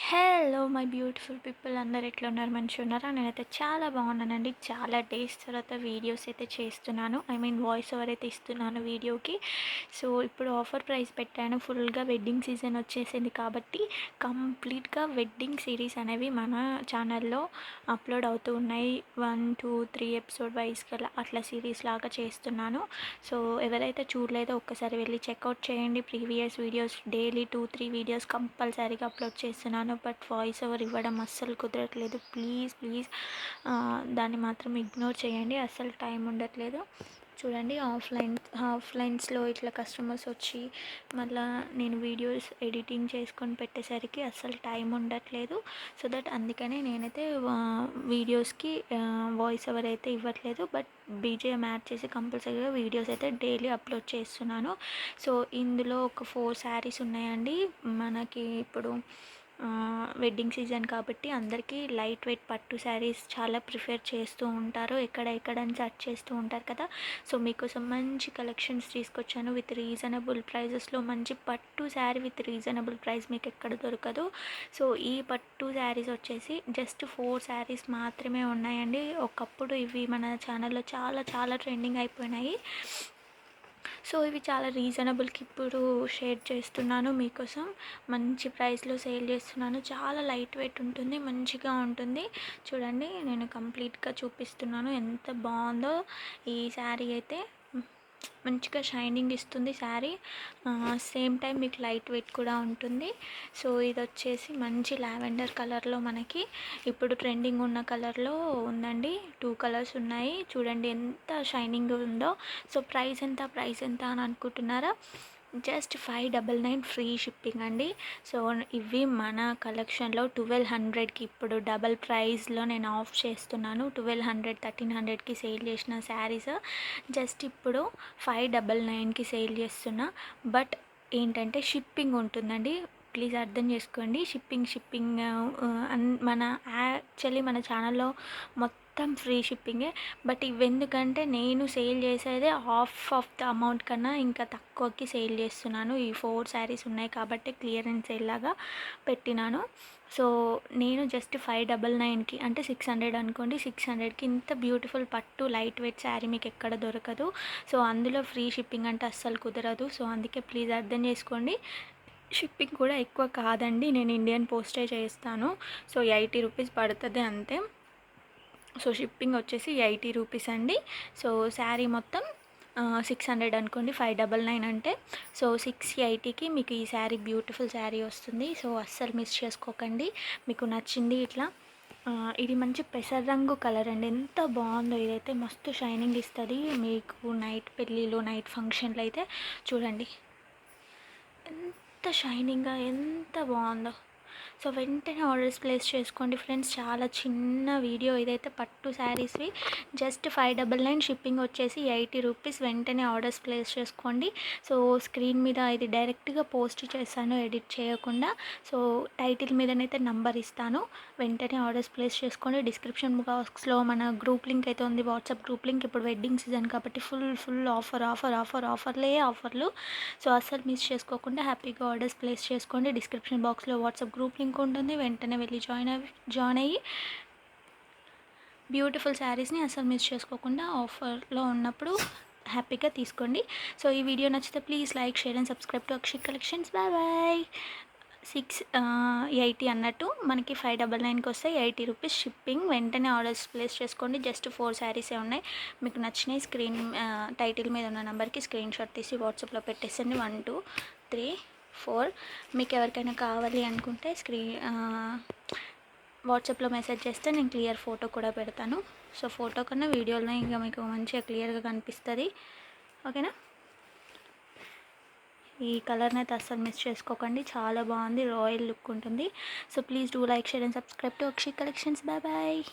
Hello my beautiful people, అందరు ఎట్లా ఉన్నారు? మంచిగా ఉన్నారా? నేనైతే చాలా బాగున్నానండి. చాలా డేస్ తర్వాత వీడియోస్ అయితే చేస్తున్నాను. వాయిస్ ఓవర్ అయితే ఇస్తున్నాను వీడియోకి. సో ఇప్పుడు ఆఫర్ ప్రైస్ పెట్టాను. ఫుల్గా వెడ్డింగ్ సీజన్ వచ్చేసింది కాబట్టి కంప్లీట్గా వెడ్డింగ్ సిరీస్ అనేవి మన ఛానల్లో అప్లోడ్ అవుతూ ఉన్నాయి. 1 2 3 ఎపిసోడ్ వైస్ గల అట్లా సిరీస్ లాగా చేస్తున్నాను. సో ఎవరైతే చూడలేదో ఒక్కసారి వెళ్ళి చెక్అవుట్ చేయండి. ప్రీవియస్ వీడియోస్ డైలీ 2 3 వీడియోస్ కంపల్సరీగా అప్లోడ్ చేస్తున్నాను. బట్ వాయిస్ ఓవర్ ఇవ్వడం అస్సలు కుదరట్లేదు. ప్లీజ్ ప్లీజ్ దాన్ని మాత్రం ఇగ్నోర్ చేయండి. అస్సలు టైం ఉండట్లేదు. చూడండి, ఆఫ్లైన్స్లో ఇట్లా కస్టమర్స్ వచ్చి మళ్ళీ నేను వీడియోస్ ఎడిటింగ్ చేసుకొని పెట్టేసరికి అస్సలు టైం ఉండట్లేదు. సో దట్ అందుకనే నేనైతే వీడియోస్కి వాయిస్ ఓవర్ అయితే ఇవ్వట్లేదు. బట్ బీజిఎం యాడ్ చేసి కంపల్సరీగా వీడియోస్ అయితే డైలీ అప్లోడ్ చేస్తున్నాను. సో ఇందులో ఒక 4 శారీస్ ఉన్నాయండి. మనకి ఇప్పుడు వెడ్డింగ్ సీజన్ కాబట్టి అందరికీ లైట్ వెయిట్ పట్టు శారీస్ చాలా ప్రిఫర్ చేస్తూ ఉంటారు. ఎక్కడని సెర్చ్ చేస్తూ ఉంటారు కదా. సో మీకోసం మంచి కలెక్షన్స్ తీసుకొచ్చాను విత్ రీజనబుల్ ప్రైజెస్లో. మంచి పట్టు శారీ విత్ రీజనబుల్ ప్రైస్ మీకు ఎక్కడ దొరకదు. సో ఈ పట్టు శారీస్ వచ్చేసి జస్ట్ 4 శారీస్ మాత్రమే ఉన్నాయండి. ఒకప్పుడు ఇవి మన ఛానల్లో చాలా చాలా ట్రెండింగ్ అయిపోయినాయి. సో ఇవి చాలా రీజనబుల్కి ఇప్పుడు షేర్ చేస్తున్నాను మీకోసం. మంచి ప్రైస్లో సేల్ చేస్తున్నాను. చాలా లైట్ వెయిట్ ఉంటుంది, మంచిగా ఉంటుంది. చూడండి, నేను కంప్లీట్గా చూపిస్తున్నాను ఎంత బాగుందో. ఈ శారీ అయితే మంచిగా షైనింగ్ ఇస్తుంది శారీ. సేమ్ టైం మీకు లైట్ వెయిట్ కూడా ఉంటుంది. సో ఇది వచ్చేసి మంచి లావెండర్ కలర్లో మనకి ఇప్పుడు ట్రెండింగ్ ఉన్న కలర్లో ఉందండి. 2 కలర్స్ ఉన్నాయి. చూడండి ఎంత షైనింగ్ ఉందో. సో ప్రైస్ ఎంత అని అనుకుంటున్నారా? జస్ట్ 599 ఫ్రీ షిప్పింగ్ అండి. సో ఇవి మన కలెక్షన్లో 1200కి ఇప్పుడు డబల్ ప్రైస్లో నేను ఆఫ్ చేస్తున్నాను. 1200 1300కి సేల్ చేసిన శారీస్ జస్ట్ ఇప్పుడు 599కి సేల్ చేస్తున్నా. బట్ ఏంటంటే షిప్పింగ్ ఉంటుందండి. ప్లీజ్ అర్థం చేసుకోండి. షిప్పింగ్ మన ఛానల్లో మొత్తం ఫ్రీ షిప్పింగే. బట్ ఇవెందుకంటే నేను సేల్ చేసేదే హాఫ్ ఆఫ్ ద అమౌంట్ కన్నా ఇంకా తక్కువకి సేల్ చేస్తున్నాను. ఈ 4 శారీస్ ఉన్నాయి కాబట్టి క్లియరెన్స్ సేల్ లాగా పెట్టినాను. సో నేను జస్ట్ 599కి అంటే 600 అనుకోండి, 600కి ఇంత బ్యూటిఫుల్ పట్టు లైట్ వెయిట్ శారీ మీకు ఎక్కడ దొరకదు. సో అందులో ఫ్రీ షిప్పింగ్ అంటే అస్సలు కుదరదు. సో అందుకే ప్లీజ్ అర్థం చేసుకోండి. షిప్పింగ్ కూడా ఎక్కువ కాదండి. నేను ఇండియన్ పోస్టే చేస్తాను. సో 80 రూపీస్ పడుతుంది అంతే. సో షిప్పింగ్ వచ్చేసి 80 రూపీస్ అండి. సో శారీ మొత్తం 600 అనుకోండి, 599 అంటే. సో 680కి మీకు ఈ శారీ బ్యూటిఫుల్ శారీ వస్తుంది. సో అస్సలు మిస్ చేసుకోకండి. మీకు నచ్చింది ఇట్లా ఇది మంచి పెసర రంగు కలర్ అండి. ఎంత బాగుందో. ఇదైతే మస్తు షైనింగ్ ఇస్తుంది మీకు నైట్ పెళ్ళిలో నైట్ ఫంక్షన్లో అయితే. చూడండి ఎంత షైనింగ్గా ఎంత బాగుందో. సో వెంటనే ఆర్డర్స్ ప్లేస్ చేసుకోండి ఫ్రెండ్స్. చాలా చిన్న వీడియో ఇదైతే. పట్టు శారీస్వి జస్ట్ 599, షిప్పింగ్ వచ్చేసి 80 రూపీస్. వెంటనే ఆర్డర్స్ ప్లేస్ చేసుకోండి. సో స్క్రీన్ మీద ఇది డైరెక్ట్గా పోస్ట్ చేస్తాను ఎడిట్ చేయకుండా. సో టైటిల్ మీదనైతే నంబర్ ఇస్తాను. వెంటనే ఆర్డర్స్ ప్లేస్ చేసుకోండి. డిస్క్రిప్షన్ బాక్స్లో మన గ్రూప్ లింక్ అయితే ఉంది, వాట్సాప్ గ్రూప్ లింక్. ఇప్పుడు వెడ్డింగ్ సీజన్ కాబట్టి ఫుల్ ఆఫర్లు. సో అస్సలు మిస్ చేసుకోకుండా హ్యాపీగా ఆర్డర్స్ ప్లేస్ చేసుకోండి. డిస్క్రిప్షన్ బాక్స్లో వాట్సాప్ గ్రూప్ లింక్ ఉంటుంది. వెంటనే వెళ్ళి జాయిన్ అయ్యి బ్యూటిఫుల్ శారీస్ని అస్సలు మిస్ చేసుకోకుండా ఆఫర్లో ఉన్నప్పుడు హ్యాపీగా తీసుకోండి. సో ఈ వీడియో నచ్చితే please like, share and subscribe to Akshik collections. Bye. 680 అన్నట్టు మనకి 599కి వస్తాయి. 80 రూపీస్ షిప్పింగ్. వెంటనే ఆర్డర్స్ ప్లేస్ చేసుకోండి. జస్ట్ 4 శారీసే ఉన్నాయి. మీకు నచ్చినవి టైటిల్ మీద ఉన్న నెంబర్కి స్క్రీన్ షాట్ తీసి వాట్సాప్లో పెట్టేసండి. 1 2 3 4. మీకు ఎవరికైనా కావాలి అనుకుంటే వాట్సాప్లో మెసేజ్ చేస్తే నేను క్లియర్ ఫోటో కూడా పెడతాను. సో ఫోటో కన్నా వీడియోలో ఇంకా మీకు మంచిగా క్లియర్గా కనిపిస్తుంది. ఓకేనా? ఈ కలర్ని అయితే అస్సలు మిస్ చేసుకోకండి. చాలా బాగుంది, రాయల్ లుక్ ఉంటుంది. So please do like, share and subscribe to Akshik collections. Bye.